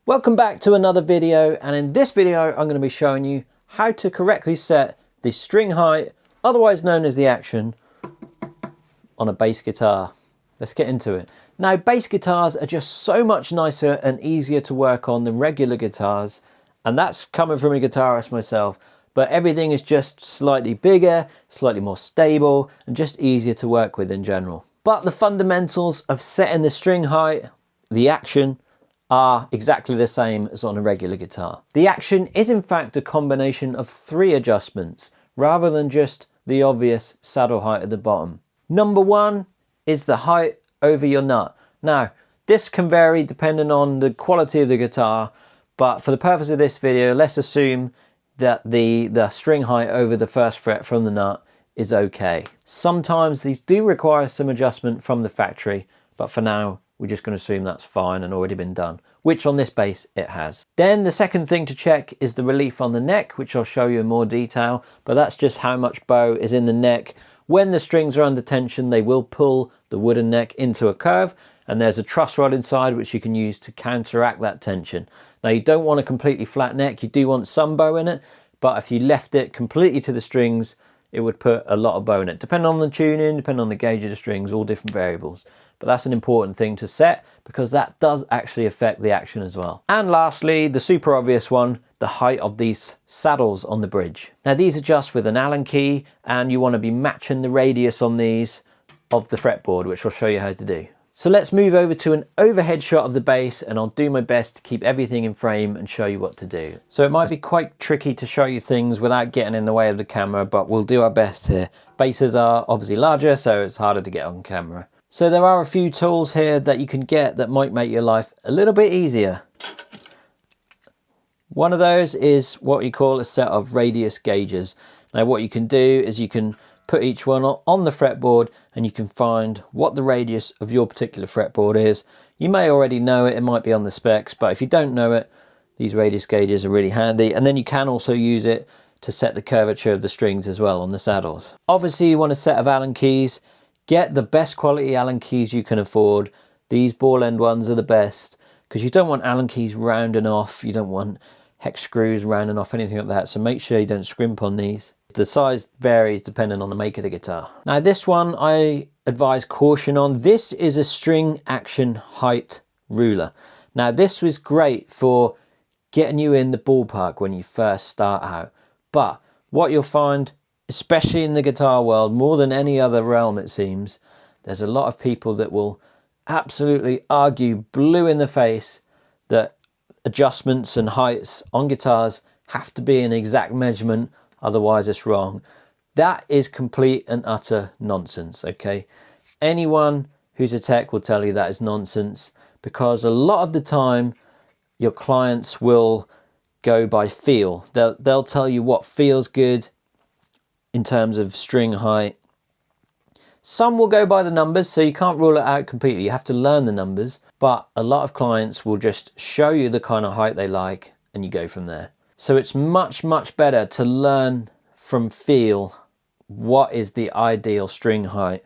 Welcome back to another video, and in this video I'm going to be showing you how to correctly set the string height, otherwise known as the action, on a bass guitar. Let's get into it. Now, bass guitars are just so much nicer and easier to work on than regular guitars, and that's coming from a guitarist myself, but everything is just slightly bigger, slightly more stable, and just easier to work with in general. But the fundamentals of setting the string height, the action, are exactly the same as on a regular guitar. The action is in fact a combination of 3 adjustments rather than just the obvious saddle height at the bottom. Number 1 is the height over your nut. Now, this can vary depending on the quality of the guitar, but for the purpose of this video, let's assume that the string height over the first fret from the nut is okay. Sometimes these do require some adjustment from the factory, but for now, we're just going to assume that's fine and already been done, which on this bass it has. Then the second thing to check is the relief on the neck, which I'll show you in more detail, but that's just how much bow is in the neck. When the strings are under tension, they will pull the wooden neck into a curve, and there's a truss rod inside which you can use to counteract that tension. Now, you don't want a completely flat neck, you do want some bow in it, but if you left it completely to the strings, it would put a lot of bow in it, depending on the tuning, depending on the gauge of the strings, all different variables. But that's an important thing to set because that does actually affect the action as well. And lastly, the super obvious one, the height of these saddles on the bridge. Now, these adjust with an Allen key, and you want to be matching the radius on these of the fretboard, which I'll show you how to do. So let's move over to an overhead shot of the bass, and I'll do my best to keep everything in frame and show you what to do. So it might be quite tricky to show you things without getting in the way of the camera, but we'll do our best here. Basses are obviously larger, so it's harder to get on camera. So there are a few tools here that you can get that might make your life a little bit easier. One of those is what we call a set of radius gauges. Now, what you can do is you can put each one on the fretboard and you can find what the radius of your particular fretboard is. You may already know it, it might be on the specs, but if you don't know it, these radius gauges are really handy. And then you can also use it to set the curvature of the strings as well on the saddles. Obviously, you want a set of Allen keys. Get the best quality Allen keys you can afford. These ball end ones are the best because you don't want Allen keys rounding off. You don't want hex screws rounding off, anything like that. So make sure you don't scrimp on these. The size varies depending on the make of the guitar. Now, this one I advise caution on. This is a string action height ruler. Now, this was great for getting you in the ballpark when you first start out. But what you'll find, especially in the guitar world, more than any other realm it seems, there's a lot of people that will absolutely argue blue in the face that adjustments and heights on guitars have to be an exact measurement, otherwise it's wrong. That is complete and utter nonsense, okay? Anyone who's a tech will tell you that is nonsense, because a lot of the time your clients will go by feel. They'll tell you what feels good in terms of string height. Some will go by the numbers, so you can't rule it out completely. You have to learn the numbers, but a lot of clients will just show you the kind of height they like and you go from there. So it's much, much better to learn from feel what is the ideal string height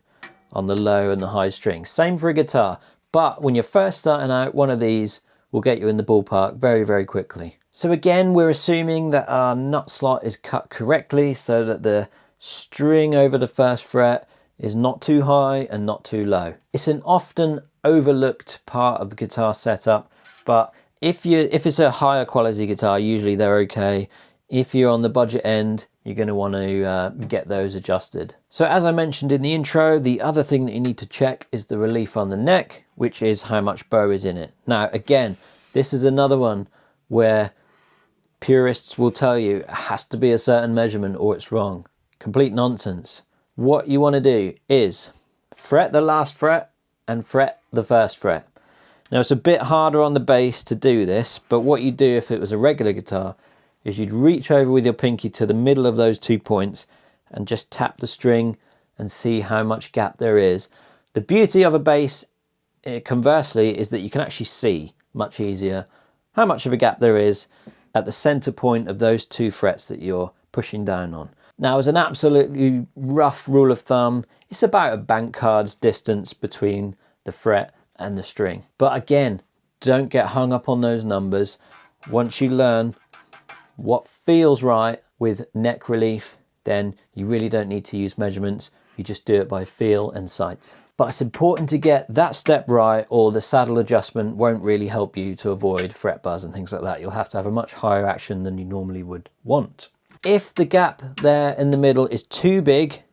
on the low and the high strings. Same for a guitar, but when you're first starting out, one of these will get you in the ballpark very, very quickly. So again, we're assuming that our nut slot is cut correctly so that the string over the first fret is not too high and not too low. It's an often overlooked part of the guitar setup, but if it's a higher quality guitar, usually they're okay. If you're on the budget end, you're going to want to get those adjusted. So as I mentioned in the intro, the other thing that you need to check is the relief on the neck, which is how much bow is in it. Now, again, this is another one where purists will tell you it has to be a certain measurement or it's wrong. Complete nonsense. What you want to do is fret the last fret and fret the first fret. Now, it's a bit harder on the bass to do this, but what you do if it was a regular guitar is you'd reach over with your pinky to the middle of those 2 points and just tap the string and see how much gap there is. The beauty of a bass, conversely, is that you can actually see much easier how much of a gap there is at the center point of those 2 frets that you're pushing down on. Now, as an absolutely rough rule of thumb, it's about a bank card's distance between the fret and the string. But again, Don't get hung up on those numbers. Once you learn what feels right with neck relief, then you really don't need to use measurements. You just do it by feel and sight. But it's important to get that step right, or the saddle adjustment won't really help you to avoid fret buzz and things like that. You'll have to have a much higher action than you normally would want. If the gap there in the middle is too big,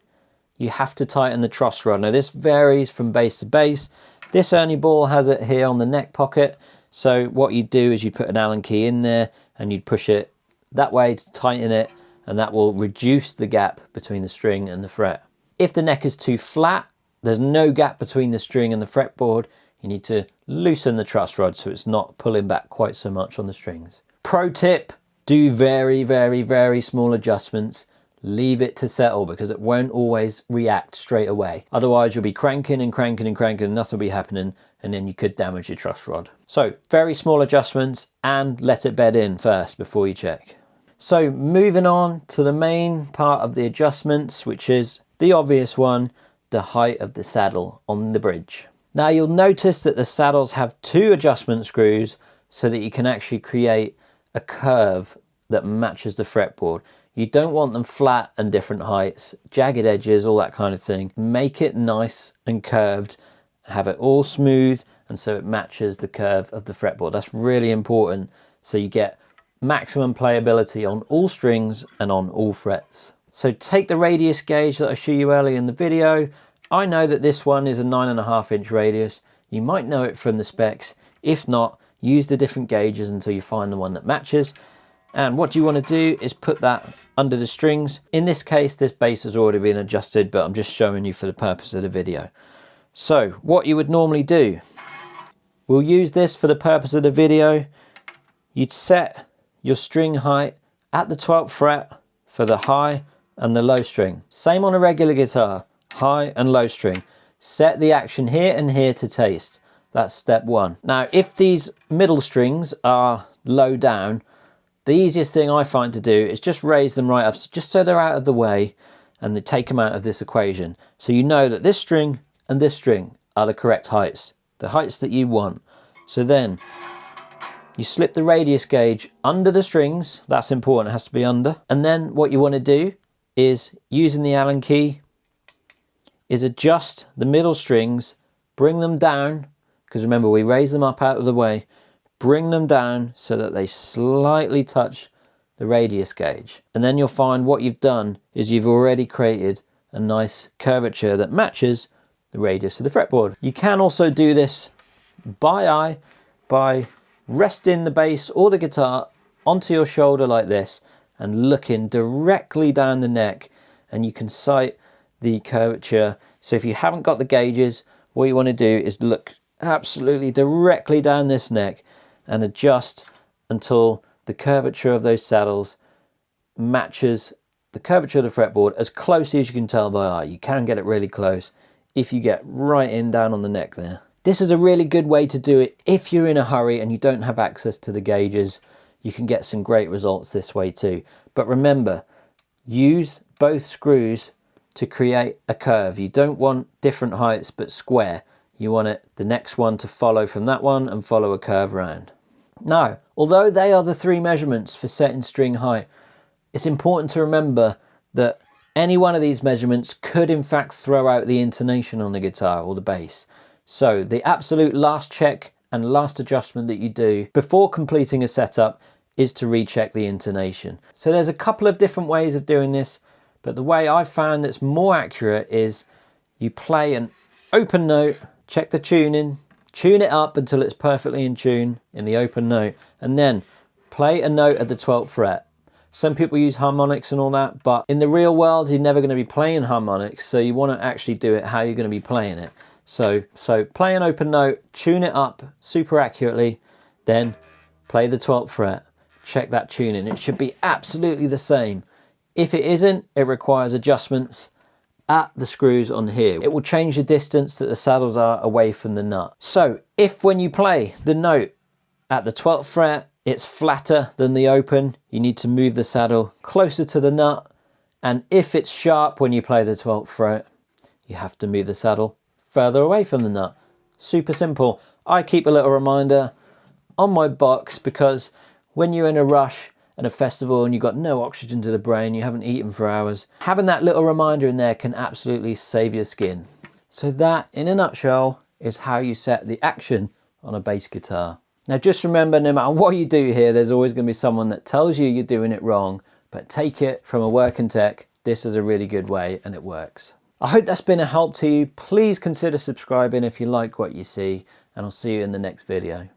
you have to tighten the truss rod. Now this varies from base to base. This Ernie ball has it here on the neck pocket. So what you do is you put an Allen key in there and you'd push it that way to tighten it, and that will reduce the gap between the string and the fret. If the neck is too flat, there's no gap between the string and the fretboard, you need to loosen the truss rod so it's not pulling back quite so much on the strings. Pro tip, do very, very, very small adjustments. Leave it to settle, because it won't always react straight away. Otherwise you'll be cranking and cranking and cranking and nothing will be happening, and then you could damage your truss rod. So very small adjustments, and let it bed in first before you check. So moving on to the main part of the adjustments, which is the obvious one, the height of the saddle on the bridge. Now you'll notice that the saddles have 2 adjustment screws so that you can actually create a curve that matches the fretboard. You don't want them flat and different heights, jagged edges, all that kind of thing. Make it nice and curved, have it all smooth, and so it matches the curve of the fretboard. That's really important, so you get maximum playability on all strings and on all frets. So take the radius gauge that I showed you earlier in the video. I know that this one is a 9.5 inch radius. You might know it from the specs. If not, use the different gauges until you find the one that matches. And what you want to do is put that under the strings. In this case, this base has already been adjusted, but I'm just showing you for the purpose of the video. So what you would normally do, we'll use this for the purpose of the video. You'd set your string height at the 12th fret for the high and the low string. Same on a regular guitar, high and low string. Set the action here and here to taste. That's step 1. Now, if these middle strings are low down, the easiest thing I find to do is just raise them right up, just so they're out of the way, and they take them out of this equation. So you know that this string and this string are the correct heights, the heights that you want. So then you slip the radius gauge under the strings. That's important, it has to be under. And then what you want to do is, using the Allen key, is adjust the middle strings, bring them down, because remember we raise them up out of the way, bring them down so that they slightly touch the radius gauge. And then you'll find what you've done is you've already created a nice curvature that matches the radius of the fretboard. You can also do this by eye, by resting the bass or the guitar onto your shoulder like this and looking directly down the neck, and you can sight the curvature. So if you haven't got the gauges, what you want to do is look absolutely directly down this neck and adjust until the curvature of those saddles matches the curvature of the fretboard as closely as you can tell by eye. You can get it really close if you get right in down on the neck there. This is a really good way to do it if you're in a hurry and you don't have access to the gauges. You can get some great results this way too. But remember, use both screws to create a curve. You don't want different heights but square. You want the next one to follow from that one and follow a curve around. Now, although they are the 3 measurements for setting string height, it's important to remember that any one of these measurements could in fact throw out the intonation on the guitar or the bass. So the absolute last check and last adjustment that you do before completing a setup is to recheck the intonation. So there's a couple of different ways of doing this, but the way I've found that's more accurate is you play an open note, check the tuning, tune it up until it's perfectly in tune in the open note, and then play a note at the 12th fret. Some people use harmonics and all that, but in the real world, you're never going to be playing harmonics, so you want to actually do it how you're going to be playing it. So play an open note, tune it up super accurately, then play the 12th fret, check that tuning. It should be absolutely the same. If it isn't, it requires adjustments at the screws on here. It will change the distance that the saddles are away from the nut. So if when you play the note at the 12th fret, it's flatter than the open, you need to move the saddle closer to the nut. And if it's sharp when you play the 12th fret, you have to move the saddle further away from the nut. Super simple. I keep a little reminder on my box, because when you're in a rush at a festival and you've got no oxygen to the brain, you haven't eaten for hours, having that little reminder in there can absolutely save your skin. So that, in a nutshell, is how you set the action on a bass guitar. Now just remember, no matter what you do here, there's always going to be someone that tells you you're doing it wrong, but take it from a working tech, this is a really good way and it works. I hope that's been a help to you. Please consider subscribing if you like what you see, and I'll see you in the next video.